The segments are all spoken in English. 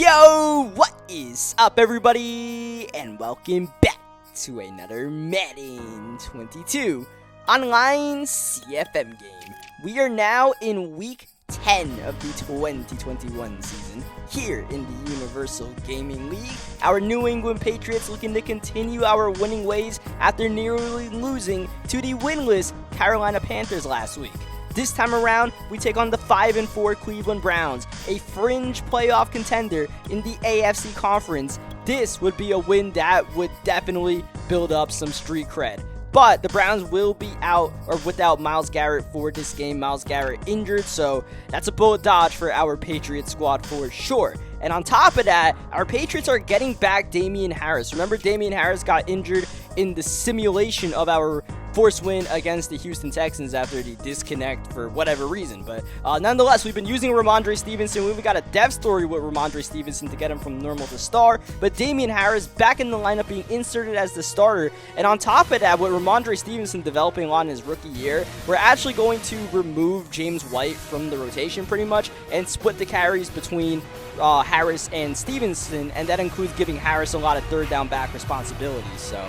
Yo, what is up, everybody? And welcome back to another Madden 22 online CFM game. We are now in week 10 of the 2021 season here in the Universal Gaming League. Our New England Patriots looking to continue our winning ways after nearly losing to the winless Carolina Panthers last week. This time around, we take on the 5-4 Cleveland Browns, a fringe playoff contender in the AFC Conference. This would be a win that would definitely build up some street cred. But the Browns will be out or without Myles Garrett for this game. Myles Garrett injured, so that's a bullet dodge for our Patriots squad for sure. And on top of that, our Patriots are getting back Damien Harris. Remember, Damien Harris got injured in the simulation of our forced win against the Houston Texans after the disconnect for whatever reason. But nonetheless, we've been using Ramondre Stevenson. We've got a dev story with Ramondre Stevenson to get him from normal to star. But Damien Harris back in the lineup being inserted as the starter. And on top of that, with Ramondre Stevenson developing on his rookie year, we're actually going to remove James White from the rotation pretty much and split the carries between Harris and Stevenson. And that includes giving Harris a lot of third down back responsibilities. So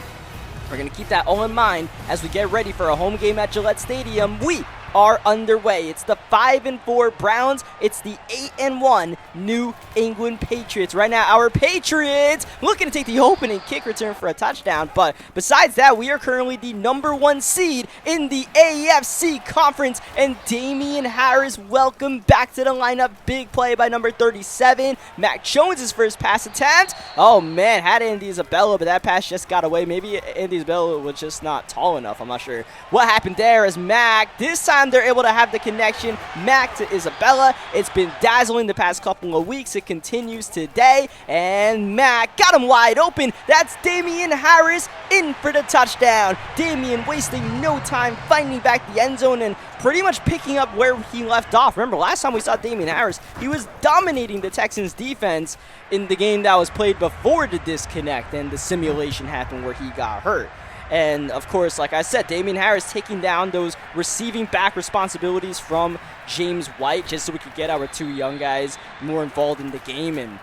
we're going to keep that all in mind as we get ready for a home game at Gillette Stadium. We are underway. It's the 5-4 Browns. It's the 8-1 New England Patriots. Right now, our Patriots looking to take the opening kick return for a touchdown. But besides that, we are currently the #1 seed in the AFC Conference. And Damien Harris, welcome back to the lineup. Big play by number 37. Mac Jones' first pass attempt. Oh, man, had Andy Isabella, but that pass just got away. Maybe Andy Isabella was just not tall enough. I'm not sure what happened there as Mac, this time they're able to have the connection. Mac to Isabella. It's been dazzling the past couple of weeks. It continues today. And Mac got him wide open. That's Damien Harris in for the touchdown. Damien wasting no time finding back the end zone and pretty much picking up where he left off. Remember, last time we saw Damien Harris, he was dominating the Texans defense in the game that was played before the disconnect and the simulation happened where he got hurt. And, of course, like I said, Damien Harris taking down those receiving back responsibilities from James White just so we could get our two young guys more involved in the game. And,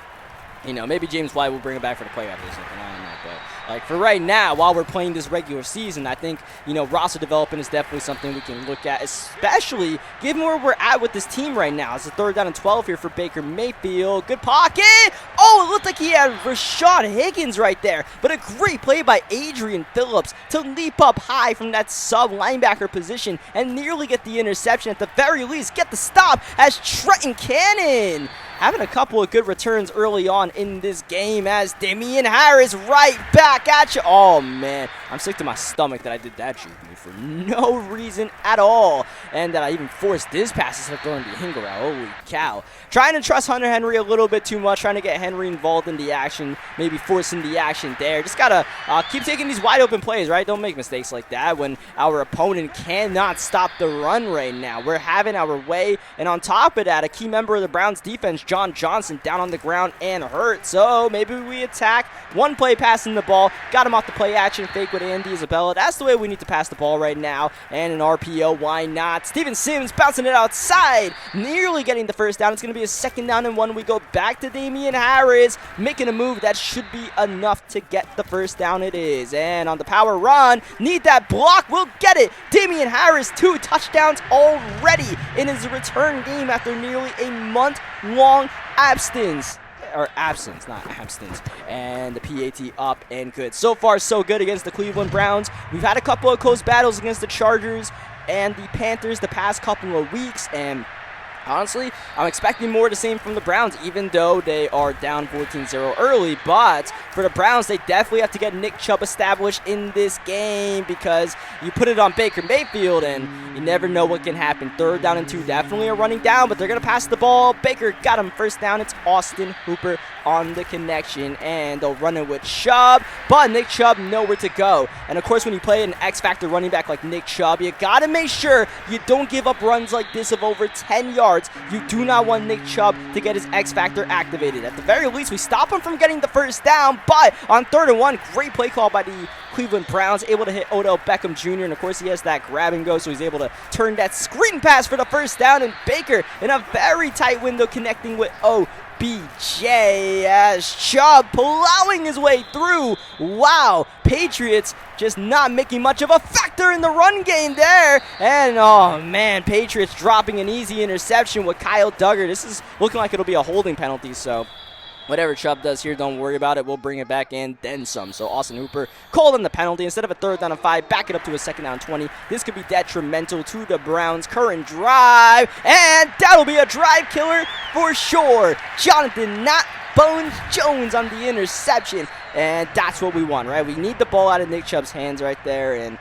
you know, maybe James White will bring it back for the playoffs or something. I don't know. But, like, for right now, while we're playing this regular season, I think, you know, roster development is definitely something we can look at, especially given where we're at with this team right now. It's a 3rd down and 12 here for Baker Mayfield. Good pocket. Oh, it looked like he had Rashad Higgins right there. But a great play by Adrian Phillips to leap up high from that sub-linebacker position and nearly get the interception. At the very least, get the stop as Trenton Cannon having a couple of good returns early on in this game as Damien Harris right back at you. Oh, man. I'm sick to my stomach that I did that juke move for no reason at all. And that I even forced this pass instead of throwing the Hingle route. Holy cow. Trying to trust Hunter Henry a little bit too much. Trying to get Henry involved in the action. Maybe forcing the action there. Just got to keep taking these wide open plays, right? Don't make mistakes like that when our opponent cannot stop the run right now. We're having our way. And on top of that, a key member of the Browns defense, John Johnson, down on the ground and hurt. So maybe we attack. One play passing the ball. Got him off the play action fake with Andy Isabella. That's the way we need to pass the ball right now. And an RPO, why not? Steven Sims bouncing it outside. Nearly getting the first down. It's going to be a 2nd down and 1. We go back to Damien Harris. Making a move that should be enough to get the first down. It is. And on the power run, need that block. We'll get it. Damien Harris, 2 touchdowns already in his return game after nearly a month-long absence. Or absence, not abstinence. And the PAT up and good. So far, so good against the Cleveland Browns. We've had a couple of close battles against the Chargers and the Panthers the past couple of weeks. And honestly, I'm expecting more of the same from the Browns, even though they are down 14-0 early. But for the Browns, they definitely have to get Nick Chubb established in this game because you put it on Baker Mayfield and you never know what can happen. 3rd down and 2, definitely a running down, but they're going to pass the ball. Baker got him 1st down. It's Austin Hooper on the connection, and they'll run it with Chubb, but Nick Chubb nowhere to go. And of course, when you play an X-Factor running back like Nick Chubb, you got to make sure you don't give up runs like this of over 10 yards. You do not want Nick Chubb to get his X-Factor activated. At the very least, we stop him from getting the first down, but on 3rd and 1, great play call by the Cleveland Browns, able to hit Odell Beckham Jr., and of course he has that grab and go, so he's able to turn that screen pass for the first down, and Baker in a very tight window connecting with OBJ as Chubb plowing his way through. Wow, Patriots just not making much of a factor in the run game there. And, oh, man, Patriots dropping an easy interception with Kyle Duggar. This is looking like it'll be a holding penalty, so whatever Chubb does here, don't worry about it. We'll bring it back in, then some. So Austin Hooper called on the penalty. Instead of a 3rd down and 5, back it up to a 2nd down and 20. This could be detrimental to the Browns' current drive. And that'll be a drive killer for sure. Jonathan "Not Bones" Jones on the interception. And that's what we want, right? We need the ball out of Nick Chubb's hands right there. And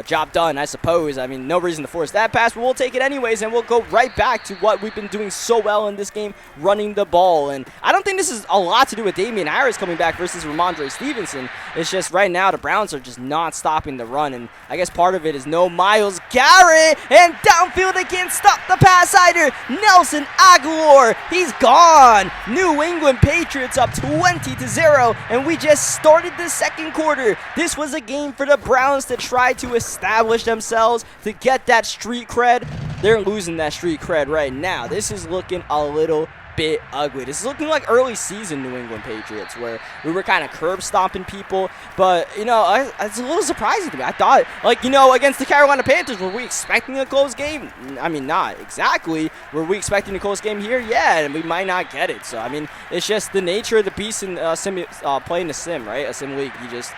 job done, I suppose. I mean, no reason to force that pass, but we'll take it anyways, and we'll go right back to what we've been doing so well in this game, running the ball. And I don't think this is a lot to do with Damian Harris coming back versus Ramondre Stevenson. It's just right now the Browns are just not stopping the run, and I guess part of it is no Myles Garrett, and downfield they can't stop the pass either. Nelson Agholor, he's gone. New England Patriots up 20-0, and we just started the 2nd quarter. This was a game for the Browns to try to establish themselves, to get that street cred. They're losing that street cred right now. This is looking a little bit ugly. This is looking like early season New England Patriots, where we were kind of curb stomping people. But, you know, it's a little surprising to me. I thought, like, you know, against the Carolina Panthers, were we expecting a close game? I mean, not exactly. Were we expecting a close game here? Yeah, and we might not get it. So, I mean, it's just the nature of the beast in playing a sim, right? A sim league. You just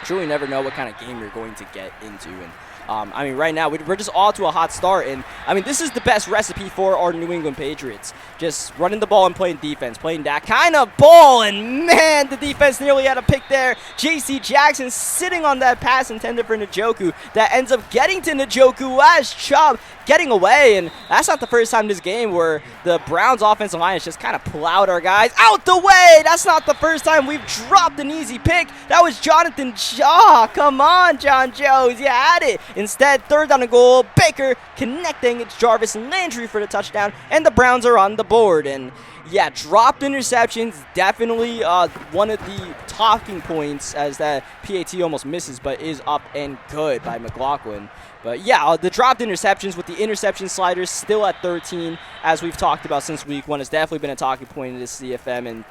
truly never know what kind of game you're going to get into. And I mean, right now, we're just all to a hot start. And, I mean, this is the best recipe for our New England Patriots. Just running the ball and playing defense, playing that kind of ball. And, man, the defense nearly had a pick there. J.C. Jackson sitting on that pass intended for Njoku that ends up getting to Njoku as Chubb getting away. And that's not the first time this game where the Browns offensive line has just kind of plowed our guys out the way. That's not the first time we've dropped an easy pick. That was Jonathan Shaw. Come on, John Jones. You had it. Instead, 3rd down and goal. Baker connecting. It's Jarvis Landry for the touchdown, and the Browns are on the board. And yeah, dropped interceptions, definitely one of the talking points, as that PAT almost misses, but is up and good by McLaughlin. But yeah, the dropped interceptions with the interception sliders still at 13, as we've talked about since week 1, has definitely been a talking point in this CFM, and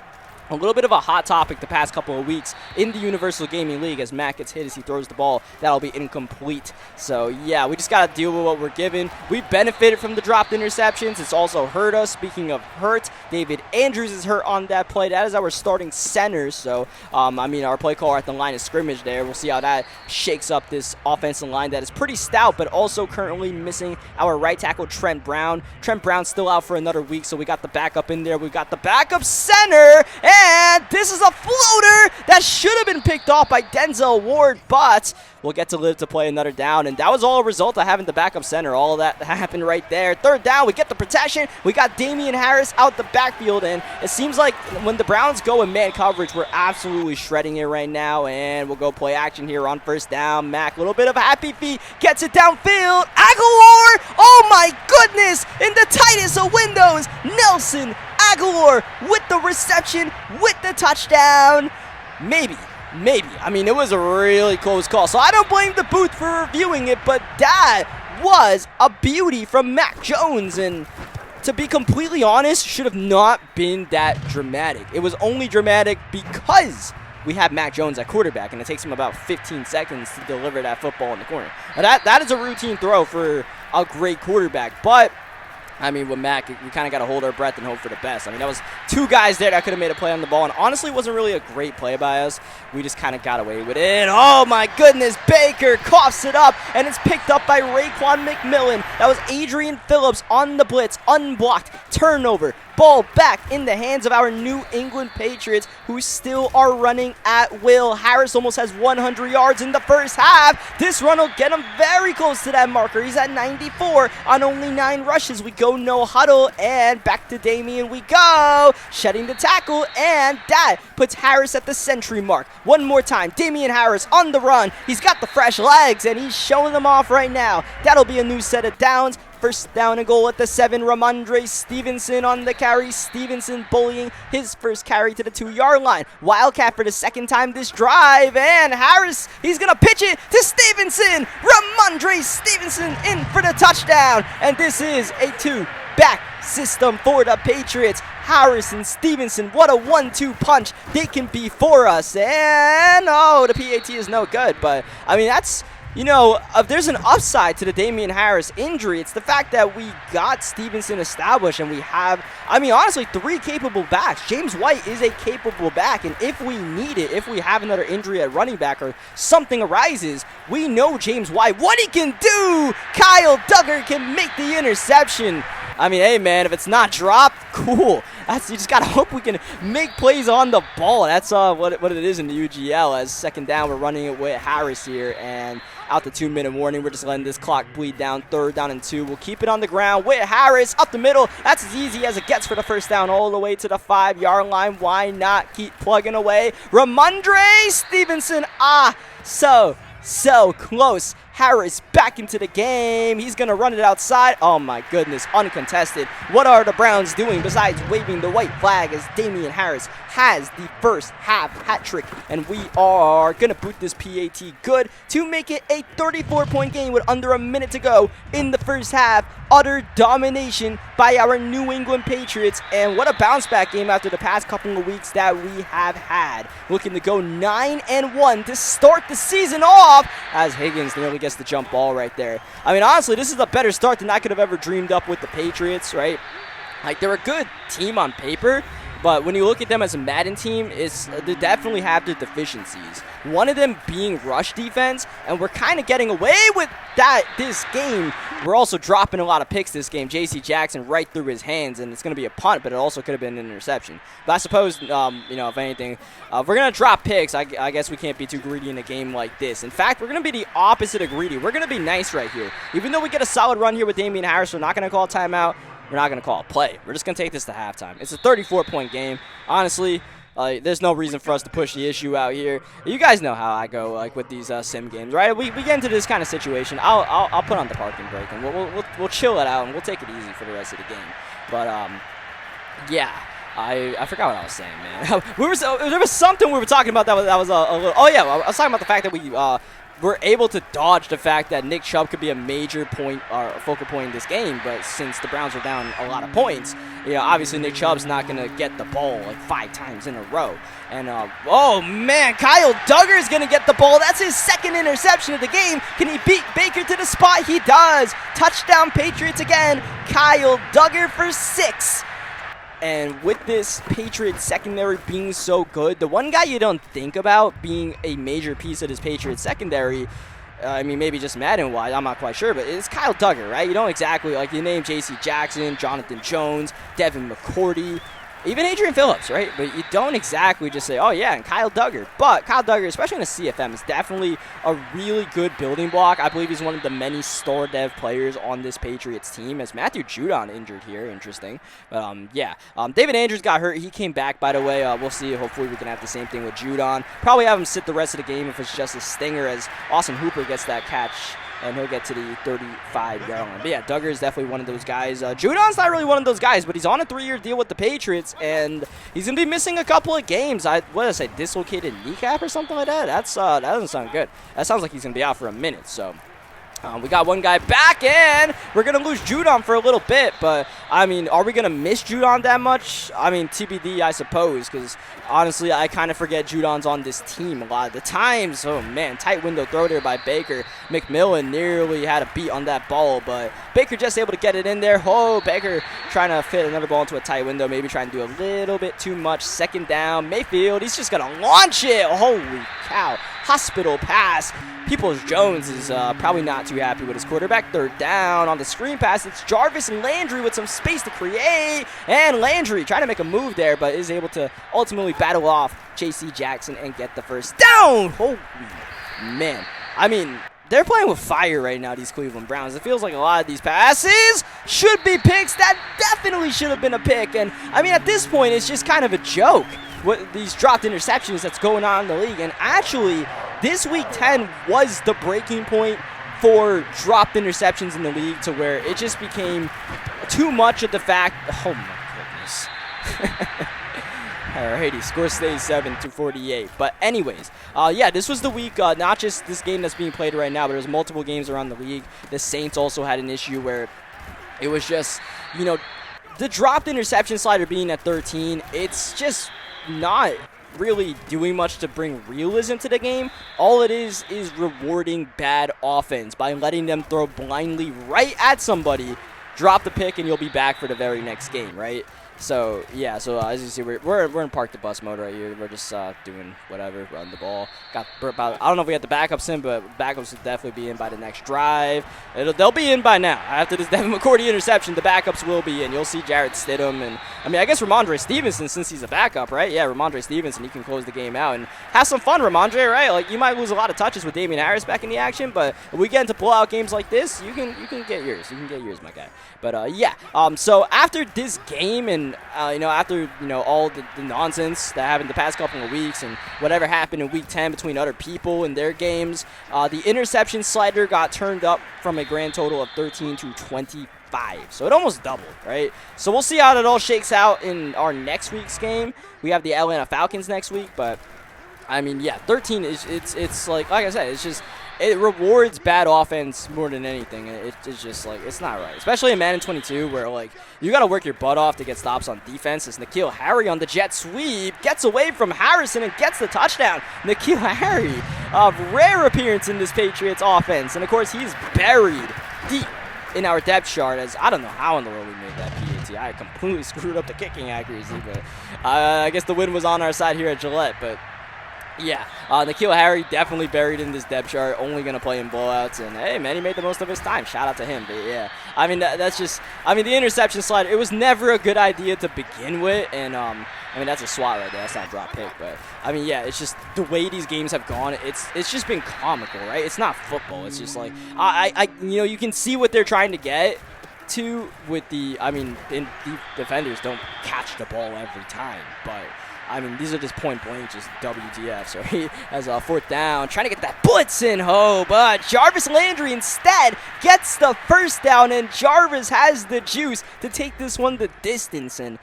a little bit of a hot topic the past couple of weeks in the Universal Gaming League as Matt gets hit as he throws the ball. That'll be incomplete. So, yeah, we just got to deal with what we're given. We benefited from the dropped interceptions. It's also hurt us. Speaking of hurt, David Andrews is hurt on that play. That is our starting center. So, I mean, our play caller at the line of scrimmage there. We'll see how that shakes up this offensive line that is pretty stout, but also currently missing our right tackle, Trent Brown. Trent Brown's still out for another week, so we got the backup in there. We got the backup center, and this is a floater that should have been picked off by Denzel Ward, but we'll get to live to play another down. And that was all a result of having the backup center. All of that happened right there. 3rd down, we get the protection. We got Damian Harris out the backfield, and it seems like when the Browns go in man coverage, we're absolutely shredding it right now. And we'll go play action here on 1st down. Mack, a little bit of a happy feet, gets it downfield. Agholor, oh my goodness, in the tightest of windows, Nelson Agholor with the reception, with the touchdown. Maybe. I mean, it was a really close call, so I don't blame the booth for reviewing it, but that was a beauty from Mac Jones, and to be completely honest, should have not been that dramatic. It was only dramatic because we have Mac Jones at quarterback, and it takes him about 15 seconds to deliver that football in the corner. Now that is a routine throw for a great quarterback, but I mean, with Mac, we kind of got to hold our breath and hope for the best. I mean, that was 2 guys there that could have made a play on the ball, and honestly, it wasn't really a great play by us. We just kind of got away with it. Oh, my goodness, Baker coughs it up, and it's picked up by Raekwon McMillan. That was Adrian Phillips on the blitz, unblocked, turnover. Ball back in the hands of our New England Patriots, who still are running at will. Harris almost has 100 yards in the first half. This run will get him very close to that marker. He's at 94 on only 9 rushes. We go no huddle, and back to Damian we go. Shedding the tackle, and that puts Harris at the century mark. One more time, Damian Harris on the run. He's got the fresh legs, and he's showing them off right now. That'll be a new set of downs. 1st down and goal at the 7. Ramondre Stevenson on the carry. Stevenson bullying his first carry to the 2-yard line. Wildcat for the 2nd time this drive. And Harris, he's going to pitch it to Stevenson. Ramondre Stevenson in for the touchdown. And this is a 2 back system for the Patriots. Harris and Stevenson, what a 1-2 punch they can be for us. And, oh, the PAT is no good. But, I mean, that's, you know, if there's an upside to the Damian Harris injury, it's the fact that we got Stevenson established and we have, I mean, honestly, 3 capable backs. James White is a capable back, and if we need it, if we have another injury at running back or something arises, we know James White, what he can do. Kyle Duggar can make the interception. I mean, hey, man, if it's not dropped, cool. You just got to hope we can make plays on the ball. That's what it is in the UGL. As second down, we're running it with Harris here, and out the 2-minute warning. We're just letting this clock bleed down. 3rd down and 2. We'll keep it on the ground with Harris up the middle. That's as easy as it gets for the first down all the way to the 5-yard line. Why not keep plugging away? Ramondre Stevenson. So close. Harris back into the game. He's going to run it outside. Oh, my goodness. Uncontested. What are the Browns doing besides waving the white flag as Damian Harris has the first half hat trick? And we are going to boot this PAT good to make it a 34-point game with under a minute to go in the first half. Utter domination by our New England Patriots. And what a bounce-back game after the past couple of weeks that we have had. Looking to go 9-1 to start the season off as Higgins nearly gets the jump ball right there. I mean, honestly, this is a better start than I could have ever dreamed up with the Patriots, right? Like, they're a good team on paper, but when you look at them as a Madden team, they definitely have their deficiencies. One of them being rush defense, and we're kind of getting away with that this game. We're also dropping a lot of picks this game. J.C. Jackson right through his hands, and it's going to be a punt, but it also could have been an interception. But I suppose, you know, if anything, if we're going to drop picks, I guess we can't be too greedy in a game like this. In fact, we're going to be the opposite of greedy. We're going to be nice right here. Even though we get a solid run here with Damian Harris, we're not going to call a timeout. We're not going to call a play. We're just going to take this to halftime. It's a 34-point game. Honestly, there's no reason for us to push the issue out here. You guys know how I go with these sim games, right? We get into this kind of situation. I'll put on the parking brake, and we'll chill it out, and we'll take it easy for the rest of the game. But, yeah. I forgot what I was saying, man. There was something we were talking about that was a little... Oh, yeah, I was talking about the fact that we're able to dodge the fact that Nick Chubb could be a major point or focal point in this game, but since the Browns are down a lot of points, you know, obviously Nick Chubb's not going to get the ball like 5 times in a row. And, oh, man, Kyle Duggar is going to get the ball. That's his 2nd interception of the game. Can he beat Baker to the spot? He does. Touchdown Patriots again. Kyle Duggar for 6. And with this Patriots secondary being so good, the one guy you don't think about being a major piece of this Patriots secondary, I mean, maybe just Madden-wise, I'm not quite sure, but it's Kyle Duggar, right? You don't exactly, like, you name J.C. Jackson, Jonathan Jones, Devin McCourty, even Adrian Phillips, right? But you don't exactly just say, oh, yeah, and Kyle Duggar. But Kyle Duggar, especially in the CFM, is definitely a really good building block. I believe he's one of the many star dev players on this Patriots team. As Matthew Judon injured here, interesting. Yeah, David Andrews got hurt. He came back, by the way. We'll see. Hopefully we can have the same thing with Judon. Probably have him sit the rest of the game if it's just a stinger, as Austin Hooper gets that catch, and he'll get to the 35-yard line. But yeah, Duggar is definitely one of those guys. Judon's not really one of those guys, but he's on a 3-year deal with the Patriots, and he's going to be missing a couple of games. What did I say, dislocated kneecap or something like that? That doesn't sound good. That sounds like he's going to be out for a minute, so... we got one guy back in. We're going to lose Judon for a little bit, but, I mean, are we going to miss Judon that much? I mean, TBD, I suppose, because, honestly, I kind of forget Judon's on this team a lot of the times. Oh, man, tight window throw there by Baker. McMillan nearly had a beat on that ball, but Baker just able to get it in there. Oh, Baker trying to fit another ball into a tight window, maybe trying to do a little bit too much. 2nd down, Mayfield, he's just going to launch it. Holy cow. Hospital pass. Peoples-Jones is probably not too happy with his quarterback. 3rd down on the screen pass. It's Jarvis and Landry with some space to create. And Landry trying to make a move there, but is able to ultimately battle off J.C. Jackson and get the first down. Holy man. I mean, they're playing with fire right now, these Cleveland Browns. It feels like a lot of these passes should be picks. That definitely should have been a pick. And, I mean, at this point, it's just kind of a joke. What these dropped interceptions that's going on in the league. And actually, this week 10 was the breaking point for dropped interceptions in the league, to where it just became too much of the fact. Oh my goodness. Alrighty, score stays 7-48. But anyways, yeah, this was the week, not just this game that's being played right now, but there's multiple games around the league. The Saints also had an issue where it was just, the dropped interception slider being at 13, it's just not really doing much to bring realism to the game. All it is rewarding bad offense by letting them throw blindly right at somebody, drop the pick, and you'll be back for the very next game, right? So, yeah, as you see, we're in park the bus mode right here. We're just doing whatever, run the ball. I don't know if we got the backups in, but backups will definitely be in by the next drive. They'll be in by now. After this Devin McCourty interception, the backups will be in. You'll see Jarrett Stidham, and I guess Ramondre Stevenson, since he's a backup, right? Yeah, Ramondre Stevenson, he can close the game out and have some fun, Ramondre, right? Like, you might lose a lot of touches with Damian Harris back in the action, but if we get into blowout games like this, you can get yours. You can get yours, my guy. But yeah, so after this game and after all the nonsense that happened the past couple of weeks and whatever happened in Week 10 between other people and their games, the interception slider got turned up from a grand total of 13 to 25. So it almost doubled, right? So we'll see how that all shakes out in our next week's game. We have the Atlanta Falcons next week, but yeah, 13 is it's like I said, it's just. It rewards bad offense more than anything. It's just like, it's not right. Especially in Madden 22 where like you got to work your butt off to get stops on defense. As N'Keal Harry on the jet sweep gets away from Harrison and gets the touchdown. N'Keal Harry, a rare appearance in this Patriots offense. And of course he's buried deep in our depth chart, as I don't know how in the world we made that PAT. I completely screwed up the kicking accuracy, but I guess the win was on our side here at Gillette. But yeah, N'Keal Harry definitely buried in this depth chart, only going to play in blowouts, and hey, man, he made the most of his time. Shout out to him, but yeah. That's just, the interception slider, it was never a good idea to begin with, and, that's a swat right there. That's not a drop pick, but, yeah, it's just the way these games have gone, it's just been comical, right? It's not football. It's just like, you can see what they're trying to get to with the, the defenders don't catch the ball every time, but these are just point blank, just WTF. So he has a fourth down, trying to get that blitz in, but Jarvis Landry instead gets the first down, and Jarvis has the juice to take this one the distance. And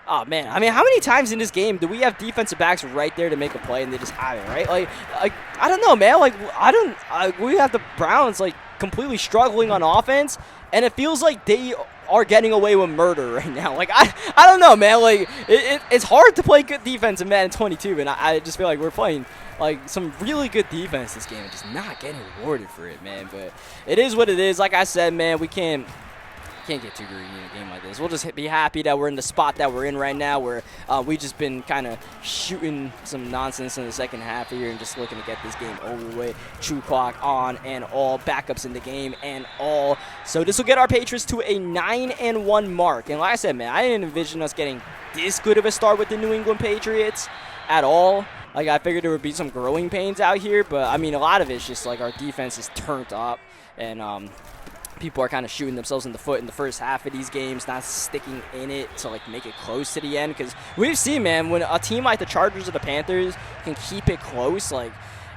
oh man, how many times in this game do we have defensive backs right there to make a play and they just have it, right? Like I don't know, man. We have the Browns like completely struggling on offense, and it feels like they are getting away with murder right now. Like, I don't know, man. Like, it's hard to play good defense in Madden 22, and I just feel like we're playing, like, some really good defense this game and just not getting rewarded for it, man. But it is what it is. Like I said, man, we can't get too greedy in a game like this. We'll just be happy that we're in the spot that we're in right now, where we just been kind of shooting some nonsense in the second half here and just looking to get this game over with. True clock on and all, backups in the game and all. So this will get our Patriots to a 9-1 mark. And like I said, man, I didn't envision us getting this good of a start with the New England Patriots at all. Like, I figured there would be some growing pains out here, but a lot of it's just like our defense is turned up, and people are kind of shooting themselves in the foot in the first half of these games, not sticking in it to like make it close to the end. Because we've seen, man, when a team like the Chargers or the Panthers can keep it close, like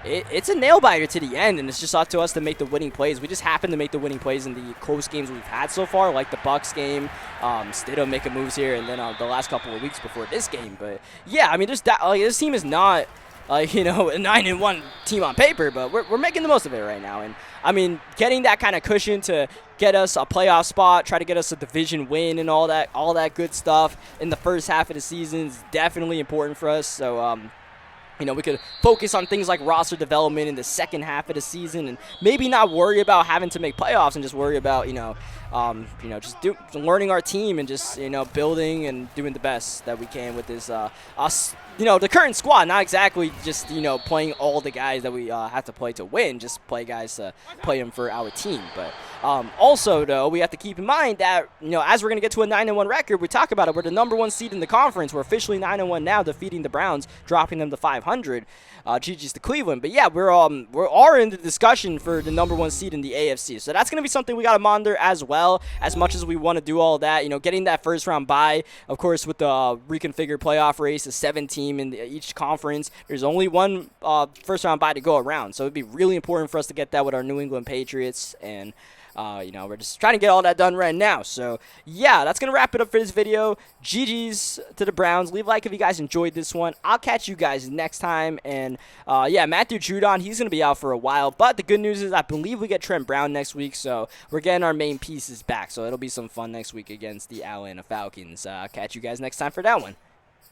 it's a nail biter to the end, and it's just up to us to make the winning plays. We just happen to make the winning plays in the close games we've had so far, like the Bucs game, Stidham making moves here, and then the last couple of weeks before this game. But yeah, this team is not a 9-1 team on paper, but we're making the most of it right now. And getting that kind of cushion to get us a playoff spot, try to get us a division win and all that good stuff in the first half of the season is definitely important for us. So we could focus on things like roster development in the second half of the season, and maybe not worry about having to make playoffs, and just worry about just learning our team and just building and doing the best that we can with this the current squad. Not exactly just playing all the guys that we have to play to win, just play guys to play them for our team. But also, though, we have to keep in mind that as we're going to get to a 9-1 record, we talk about it, we're the #1 seed in the conference. We're officially 9-1 now, defeating the Browns, dropping them to 500. GG's to Cleveland. But yeah, we're in the discussion for the #1 seed in the AFC. So that's going to be something we got to monitor as well, as much as we want to do all that. Getting that first round bye, of course, with the reconfigured playoff race, a 7-team in each conference. There's only one first round bye to go around. So it'd be really important for us to get that with our New England Patriots. And we're just trying to get all that done right now. So, yeah, that's going to wrap it up for this video. GG's to the Browns. Leave a like if you guys enjoyed this one. I'll catch you guys next time. And, yeah, Matthew Judon, he's going to be out for a while. But the good news is I believe we get Trent Brown next week. So, we're getting our main pieces back. So, it'll be some fun next week against the Atlanta Falcons. Catch you guys next time for that one.